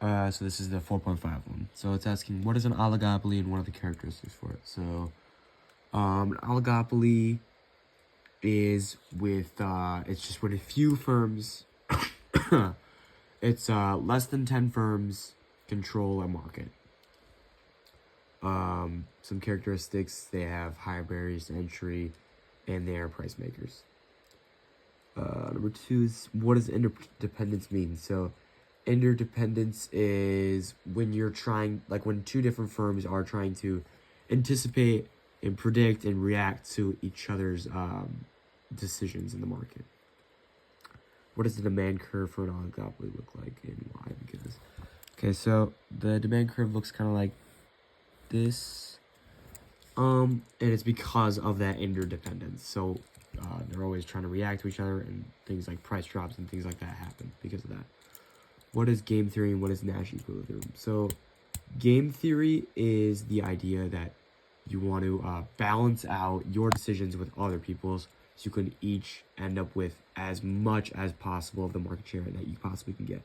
So this is the 4.5 one. So it's asking, what is an oligopoly and what are the characteristics for it? So, an oligopoly is with, it's just when a few firms, it's, less than 10 firms control a market. Some characteristics, they have higher barriers to entry, and they are price makers. Number 2 is, what does interdependence mean? So, interdependence is when you're trying, like when two different firms are trying to anticipate and predict and react to each other's decisions in the market. What does the demand curve for an oligopoly look like and why? Because, okay, so the demand curve looks kind of like this, and it's because of that interdependence. So they're always trying to react to each other, and things like price drops and things like that happen because of that. What is game theory and what is Nash equilibrium? So game theory is the idea that you want to balance out your decisions with other people's, so you can each end up with as much as possible of the market share that you possibly can get.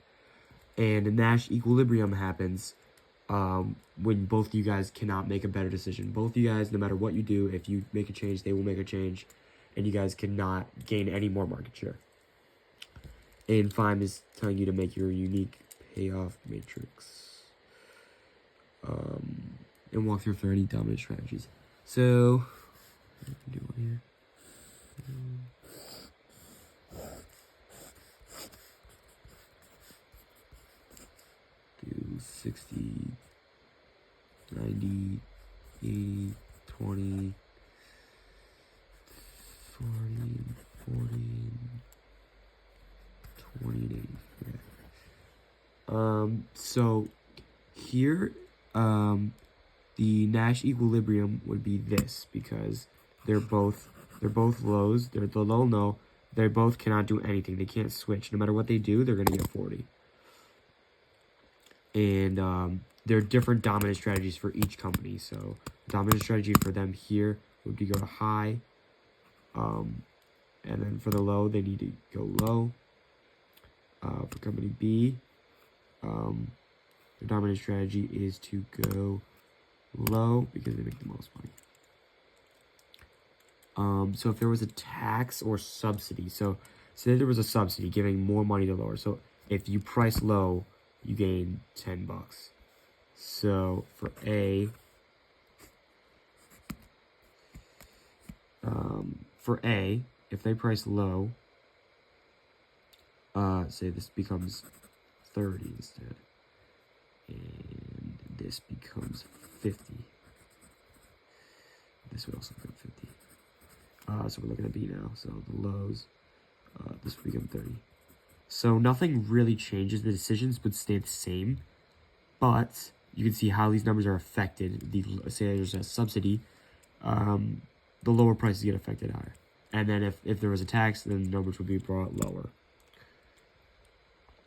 And a Nash equilibrium happens when both of you guys cannot make a better decision. Both of you guys, no matter what you do, if you make a change, they will make a change, and you guys cannot gain any more market share. And 5 is telling you to make your unique payoff matrix. And walk through 30 dominant strategies. So, what can do one here? Do 60, 90, 80, 20, 40, 20, and 80. Yeah. So here, the Nash equilibrium would be this, because they're both lows. They're the low no. They both cannot do anything. They can't switch. No matter what they do, they're gonna get 40. And there are different dominant strategies for each company. So dominant strategy for them here would be go to high. And then for the low, they need to go low. For company B, their dominant strategy is to go low because they make the most money. So if there was a tax or subsidy, so say there was a subsidy giving more money to lower. So if you price low, you gain $10. So for A, if they price low, say this becomes 30 instead, and this becomes 50. This would also become 50. So we're looking at B now. So the lows, this would become 30. So nothing really changes. The decisions would stay the same, but you can see how these numbers are affected. Say there's a subsidy, the lower prices get affected higher. And then if there was a tax, then the numbers would be brought lower.